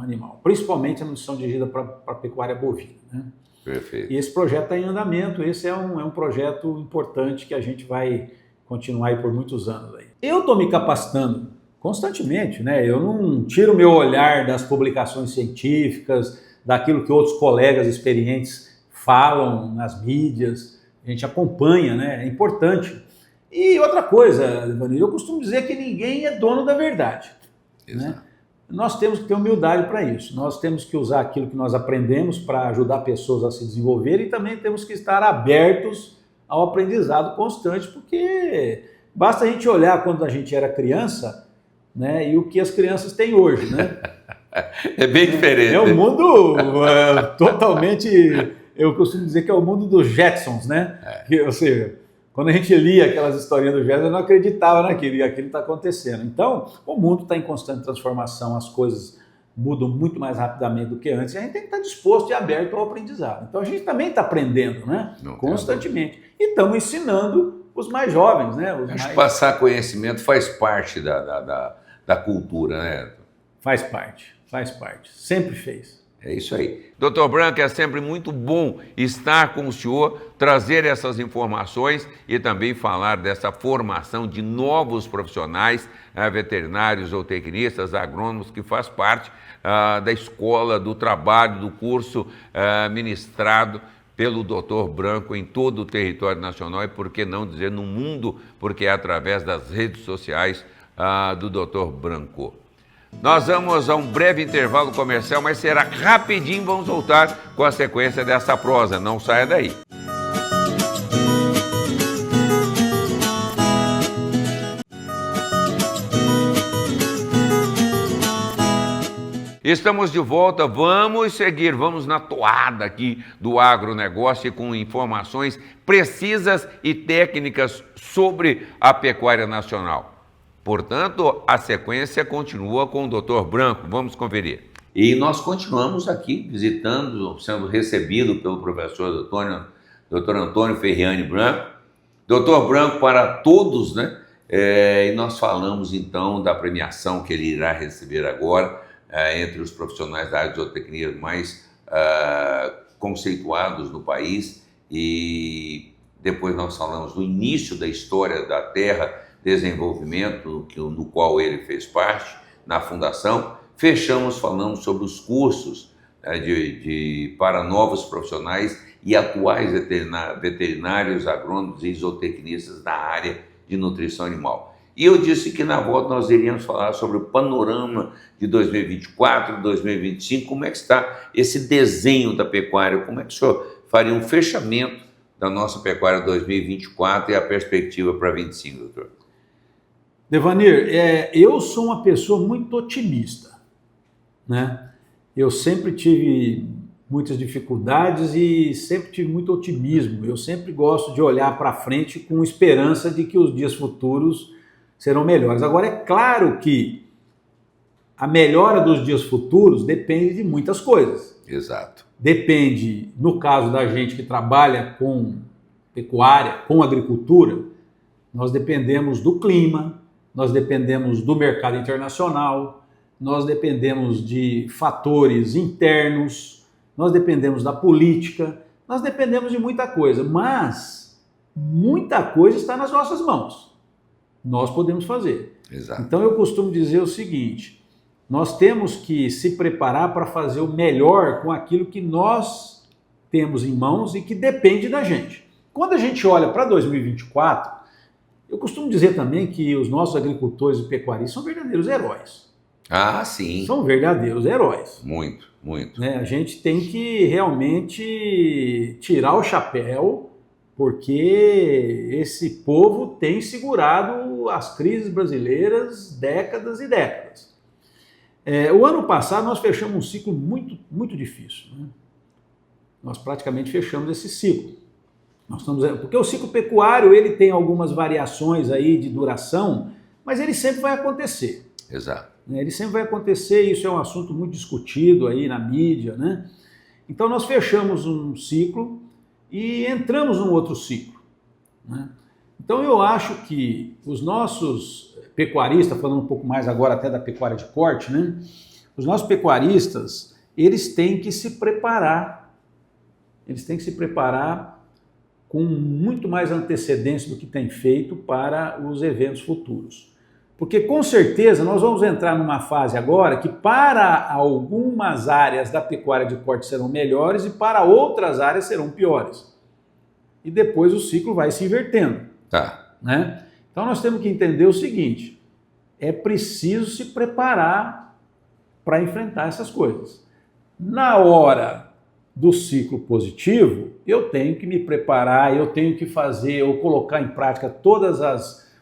[SPEAKER 4] animal, principalmente a nutrição dirigida para a pecuária bovina, né?
[SPEAKER 3] Perfeito.
[SPEAKER 4] E esse projeto está em andamento, esse é um projeto importante que a gente vai continuar aí por muitos anos. Aí. Eu estou me capacitando constantemente, né? Eu não tiro o meu olhar das publicações científicas, daquilo que outros colegas experientes falam nas mídias, a gente acompanha, né? É importante. E outra coisa, Vanir, eu costumo dizer que ninguém é dono da verdade. Né? Nós temos que ter humildade para isso. Nós temos que usar aquilo que nós aprendemos para ajudar pessoas a se desenvolver e também temos que estar abertos ao aprendizado constante, porque basta a gente olhar quando a gente era criança, né, e o que as crianças têm hoje. Né?
[SPEAKER 3] É bem diferente.
[SPEAKER 4] É um mundo totalmente... Eu costumo dizer que é o mundo dos Jetsons, né? Ou seja, quando a gente lia aquelas historinhas do Jetsons, eu não acreditava naquilo, e aquilo está acontecendo. Então, o mundo está em constante transformação, as coisas mudam muito mais rapidamente do que antes, e a gente tem que estar disposto e aberto ao aprendizado. Então, a gente também está aprendendo, né? Constantemente. E estamos ensinando os mais jovens, né?
[SPEAKER 3] Acho que passar conhecimento faz parte da cultura, né?
[SPEAKER 4] Faz parte. Sempre fez.
[SPEAKER 3] É isso aí.
[SPEAKER 1] Doutor Branco, é sempre muito bom estar com o senhor, trazer essas informações e também falar dessa formação de novos profissionais, veterinários ou tecnistas, agrônomos, que faz parte da escola, do trabalho, do curso ministrado pelo Dr. Branco em todo o território nacional e, por que não dizer, no mundo, porque é através das redes sociais do Dr. Branco. Nós vamos a um breve intervalo comercial, mas será rapidinho, vamos voltar com a sequência dessa prosa. Não saia daí. Estamos de volta, vamos seguir, vamos na toada aqui do agronegócio com informações precisas e técnicas sobre a pecuária nacional. Portanto, a sequência continua com o Dr. Branco. Vamos conferir.
[SPEAKER 3] E nós continuamos aqui visitando, sendo recebido pelo professor Dr. Antônio Ferriani Branco. Dr. Branco para todos, né? E nós falamos então da premiação que ele irá receber agora entre os profissionais da área de zootecnia mais conceituados no país. E depois nós falamos do início da história da terra, desenvolvimento no qual ele fez parte, na fundação. Fechamos falando sobre os cursos para novos profissionais e atuais veterinários, agrônomos e zootecnistas da área de nutrição animal. E eu disse que na volta nós iríamos falar sobre o panorama de 2024, 2025, como é que está esse desenho da pecuária, como é que o senhor faria um fechamento da nossa pecuária 2024 e a perspectiva para 2025, doutor?
[SPEAKER 4] Devanir, eu sou uma pessoa muito otimista, né? Eu sempre tive muitas dificuldades e sempre tive muito otimismo. Eu sempre gosto de olhar para frente com esperança de que os dias futuros serão melhores. Agora, é claro que a melhora dos dias futuros depende de muitas coisas.
[SPEAKER 3] Exato.
[SPEAKER 4] Depende, no caso da gente que trabalha com pecuária, com agricultura, nós dependemos do clima, nós dependemos do mercado internacional, nós dependemos de fatores internos, nós dependemos da política, nós dependemos de muita coisa, mas muita coisa está nas nossas mãos. Nós podemos fazer.
[SPEAKER 3] Exato.
[SPEAKER 4] Então eu costumo dizer o seguinte, nós temos que se preparar para fazer o melhor com aquilo que nós temos em mãos e que depende da gente. Quando a gente olha para 2024, eu costumo dizer também que os nossos agricultores e pecuaristas são verdadeiros heróis.
[SPEAKER 3] Ah, sim.
[SPEAKER 4] São verdadeiros heróis.
[SPEAKER 3] Muito, muito.
[SPEAKER 4] A gente tem que realmente tirar o chapéu, porque esse povo tem segurado as crises brasileiras décadas e décadas. O ano passado nós fechamos um ciclo muito, muito difícil. Né? Nós praticamente fechamos esse ciclo. Porque o ciclo pecuário ele tem algumas variações aí de duração, mas ele sempre vai acontecer.
[SPEAKER 3] Exato.
[SPEAKER 4] Ele sempre vai acontecer, isso é um assunto muito discutido aí na mídia, né? Então nós fechamos um ciclo e entramos num outro ciclo, né? Então eu acho que os nossos pecuaristas, falando um pouco mais agora até da pecuária de corte, né? Os nossos pecuaristas, eles têm que se preparar. Eles têm que se preparar com muito mais antecedência do que tem feito para os eventos futuros. Porque com certeza nós vamos entrar numa fase agora que para algumas áreas da pecuária de corte serão melhores e para outras áreas serão piores. E depois o ciclo vai se invertendo.
[SPEAKER 3] Tá.
[SPEAKER 4] Né? Então nós temos que entender o seguinte, é preciso se preparar para enfrentar essas coisas. Na hora do ciclo positivo, eu tenho que me preparar, eu tenho que fazer, ou colocar em prática todos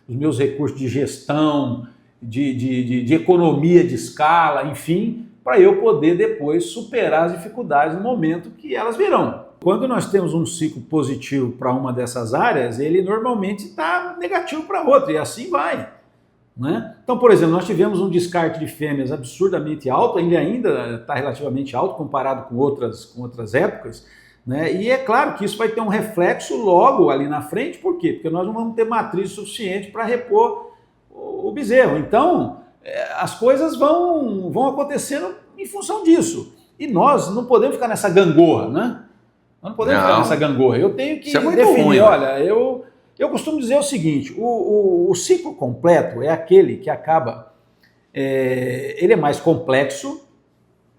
[SPEAKER 4] os meus recursos de gestão, de economia de escala, enfim, para eu poder depois superar as dificuldades no momento que elas virão. Quando nós temos um ciclo positivo para uma dessas áreas, ele normalmente está negativo para outra, e assim vai. Né? Então, por exemplo, nós tivemos um descarte de fêmeas absurdamente alto, ele ainda está relativamente alto comparado com outras épocas, né? E é claro que isso vai ter um reflexo logo ali na frente, por quê? Porque nós não vamos ter matriz suficiente para repor o bezerro. Então, as coisas vão acontecendo em função disso. E nós não podemos ficar nessa gangorra, né? Nós não podemos ficar nessa gangorra. Eu tenho que definir, ruim, olha, eu costumo dizer o seguinte, o ciclo completo é aquele que acaba, ele é mais complexo,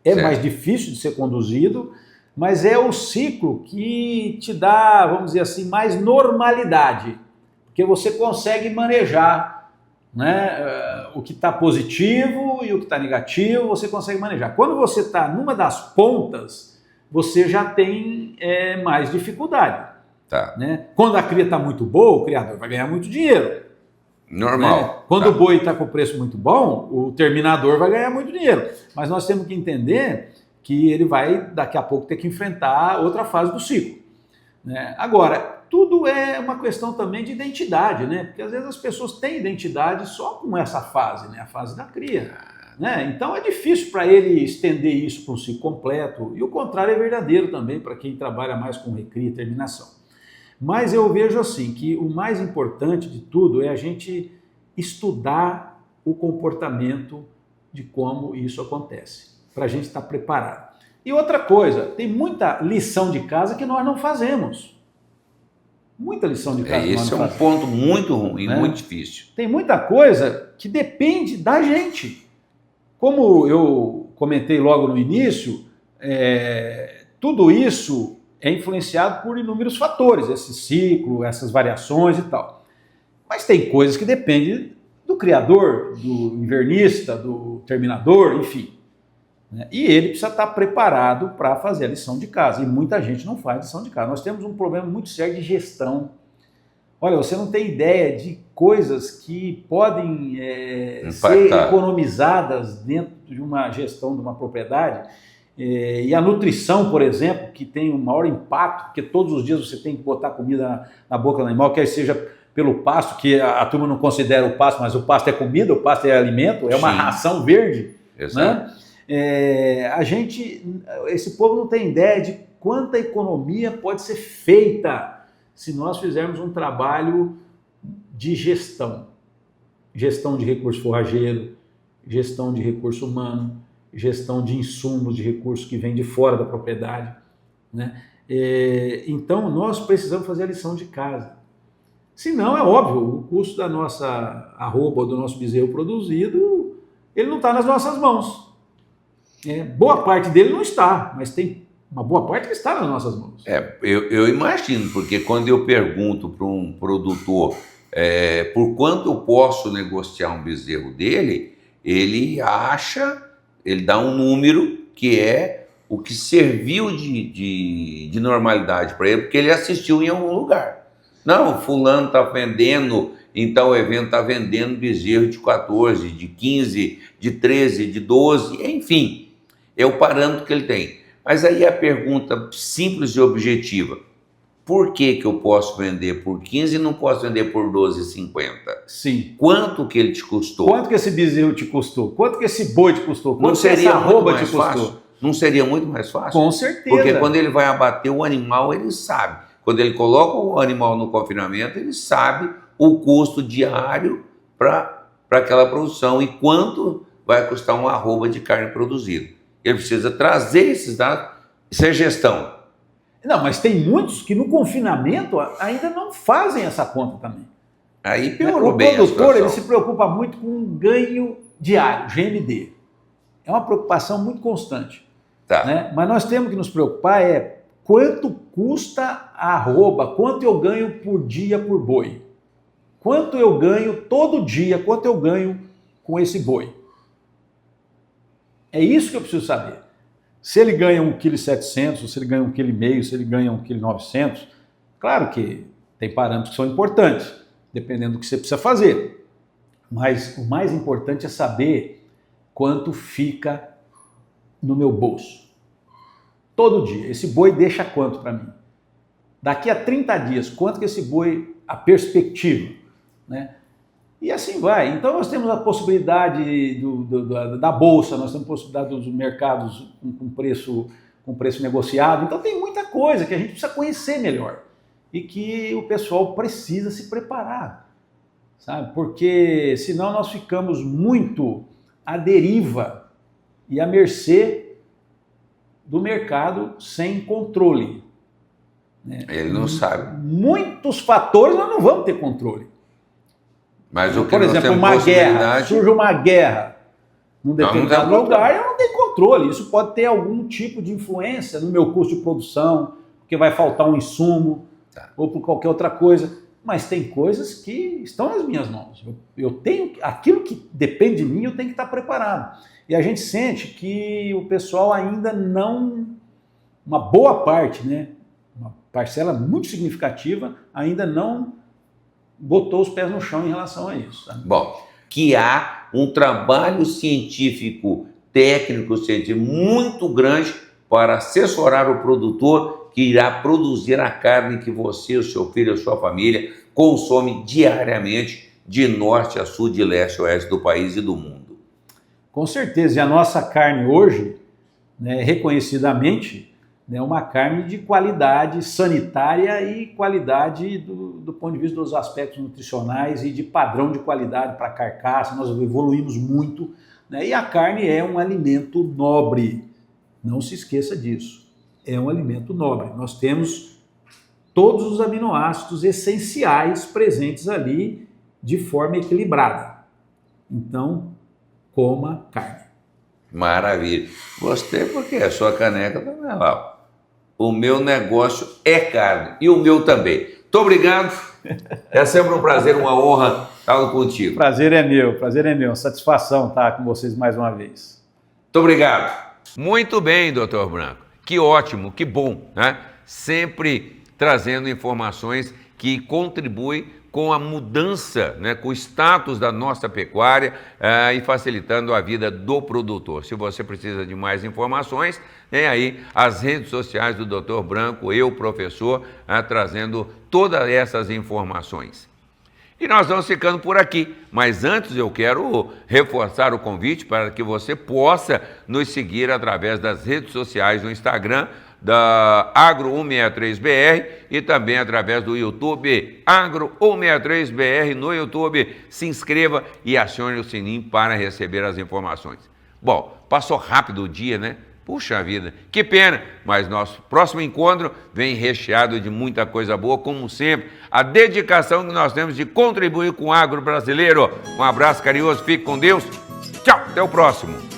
[SPEAKER 4] é mais difícil de ser conduzido, mas é o ciclo que te dá, vamos dizer assim, mais normalidade, porque você consegue manejar, né, o que está positivo e o que está negativo, você consegue manejar. Quando você está numa das pontas, você já tem mais dificuldade.
[SPEAKER 3] Tá.
[SPEAKER 4] Né? Quando a cria está muito boa, o criador vai ganhar muito dinheiro.
[SPEAKER 3] Normal.
[SPEAKER 4] Né? Quando o boi está com o preço muito bom, o terminador vai ganhar muito dinheiro. Mas nós temos que entender que ele vai, daqui a pouco, ter que enfrentar outra fase do ciclo. Né? Agora, tudo é uma questão também de identidade, né? Porque às vezes as pessoas têm identidade só com essa fase, né? A fase da cria. Né? Então é difícil para ele estender isso para um ciclo completo. E o contrário é verdadeiro também para quem trabalha mais com recria e terminação. Mas eu vejo assim, que o mais importante de tudo é a gente estudar o comportamento de como isso acontece, para a gente estar preparado. E outra coisa, tem muita lição de casa que nós não fazemos. Muita lição de casa que nós não fazemos.
[SPEAKER 3] Esse é um ponto muito ruim,
[SPEAKER 4] né?
[SPEAKER 3] Muito difícil.
[SPEAKER 4] Tem muita coisa que depende da gente. Como eu comentei logo no início, tudo isso é influenciado por inúmeros fatores, esse ciclo, essas variações e tal. Mas tem coisas que dependem do criador, do invernista, do terminador, enfim. Né? E ele precisa estar preparado para fazer a lição de casa. E muita gente não faz lição de casa. Nós temos um problema muito sério de gestão. Olha, você não tem ideia de coisas que podem ser economizadas dentro de uma gestão de uma propriedade. E a nutrição, por exemplo, que tem um maior impacto, porque todos os dias você tem que botar comida na boca do animal, quer seja pelo pasto, que a turma não considera o pasto, mas o pasto é comida, o pasto é alimento, é uma ração verde. Né? Esse povo não tem ideia de quanta economia pode ser feita se nós fizermos um trabalho de gestão. Gestão de recurso forrageiro, gestão de recurso humano, gestão de insumos, de recursos que vêm de fora da propriedade. Né? Então, nós precisamos fazer a lição de casa. Senão, é óbvio, o custo da nossa arroba ou do nosso bezerro produzido, ele não está nas nossas mãos. Boa parte dele não está, mas tem uma boa parte que está nas nossas mãos.
[SPEAKER 3] Eu imagino, porque quando eu pergunto para um produtor por quanto eu posso negociar um bezerro dele, ele dá um número que é o que serviu de normalidade para ele, porque ele assistiu em algum lugar. Não, fulano está vendendo, em tal evento está vendendo bezerro de 14, de 15, de 13, de 12, enfim, é o parâmetro que ele tem. Mas aí a pergunta simples e objetiva, por que eu posso vender por 15 e não posso vender por 12,50?
[SPEAKER 4] Sim.
[SPEAKER 3] Quanto que ele te custou?
[SPEAKER 4] Quanto que esse bezerro te custou? Quanto que esse boi te custou? Quanto
[SPEAKER 3] Não seria
[SPEAKER 4] que essa arroba
[SPEAKER 3] muito mais
[SPEAKER 4] te custou?
[SPEAKER 3] fácil? Não seria muito mais fácil?
[SPEAKER 4] Com certeza.
[SPEAKER 3] Porque quando ele vai abater o animal, ele sabe. Quando ele coloca o animal no confinamento, ele sabe o custo diário para aquela produção e quanto vai custar uma arroba de carne produzida. Ele precisa trazer esses dados, isso é gestão.
[SPEAKER 4] Não, mas tem muitos que no confinamento ainda não fazem essa conta também.
[SPEAKER 3] Aí piorou
[SPEAKER 4] O
[SPEAKER 3] bem a
[SPEAKER 4] produtor ele
[SPEAKER 3] situação.
[SPEAKER 4] se preocupa muito com o ganho diário, GMD. É uma preocupação muito constante.
[SPEAKER 3] Tá.
[SPEAKER 4] Né? Mas nós temos que nos preocupar quanto custa a arroba, quanto eu ganho por dia por boi. Quanto eu ganho todo dia, quanto eu ganho com esse boi. É isso que eu preciso saber. Se ele ganha 1,7 kg, se ele ganha 1,5 kg, se ele ganha 1,9 kg, claro que tem parâmetros que são importantes, dependendo do que você precisa fazer. Mas o mais importante é saber quanto fica no meu bolso. Todo dia. Esse boi deixa quanto para mim? Daqui a 30 dias, quanto que esse boi, a perspectiva, né? E assim vai. Então nós temos a possibilidade da bolsa, nós temos a possibilidade dos mercados com preço negociado. Então tem muita coisa que a gente precisa conhecer melhor e que o pessoal precisa se preparar, sabe? Porque senão nós ficamos muito à deriva e à mercê do mercado sem controle. Né?
[SPEAKER 3] Ele não sabe.
[SPEAKER 4] Muitos fatores nós não vamos ter controle.
[SPEAKER 3] Mas o que
[SPEAKER 4] Por
[SPEAKER 3] nós
[SPEAKER 4] exemplo,
[SPEAKER 3] temos
[SPEAKER 4] uma guerra,
[SPEAKER 3] possibilidade-
[SPEAKER 4] surge uma guerra num determinado
[SPEAKER 3] tem
[SPEAKER 4] lugar, eu não tenho controle. Isso pode ter algum tipo de influência no meu custo de produção, porque vai faltar um insumo, ou por qualquer outra coisa. Mas tem coisas que estão nas minhas mãos. Eu tenho aquilo que depende de mim, eu tenho que estar preparado. E a gente sente que o pessoal ainda não, uma boa parte, né, uma parcela muito significativa, ainda não botou os pés no chão em relação a isso. Sabe?
[SPEAKER 3] Bom, que há um trabalho científico, técnico, muito grande para assessorar o produtor que irá produzir a carne que você, o seu filho, a sua família consome diariamente de norte a sul, de leste a oeste do país e do mundo.
[SPEAKER 4] Com certeza. E a nossa carne hoje, né, reconhecidamente, é uma carne de qualidade sanitária e qualidade do ponto de vista dos aspectos nutricionais e de padrão de qualidade para a carcaça. Nós evoluímos muito, né? E a carne é um alimento nobre. Não se esqueça disso. É um alimento nobre. Nós temos todos os aminoácidos essenciais presentes ali de forma equilibrada. Então, coma carne.
[SPEAKER 3] Maravilha. Gostei porque a sua caneca também é lá. O meu negócio é carne e o meu também. Muito obrigado. É sempre um prazer, uma honra estar contigo.
[SPEAKER 4] Prazer é meu. Satisfação estar com vocês mais uma vez.
[SPEAKER 3] Muito obrigado.
[SPEAKER 1] Muito bem, doutor Branco. Que ótimo, que bom, né? Sempre trazendo informações que contribuem com a mudança, né, com o status da nossa pecuária e facilitando a vida do produtor. Se você precisa de mais informações, tem aí as redes sociais do Dr. Branco, eu, professor, trazendo todas essas informações. E nós vamos ficando por aqui, mas antes eu quero reforçar o convite para que você possa nos seguir através das redes sociais do Instagram, da Agro163BR e também através do YouTube Agro163BR no YouTube. Se inscreva e acione o sininho para receber as informações. Bom, passou rápido o dia, né? Puxa vida, que pena, mas nosso próximo encontro vem recheado de muita coisa boa, como sempre, a dedicação que nós temos de contribuir com o agro brasileiro. Um abraço carinhoso, fique com Deus, tchau, até o próximo.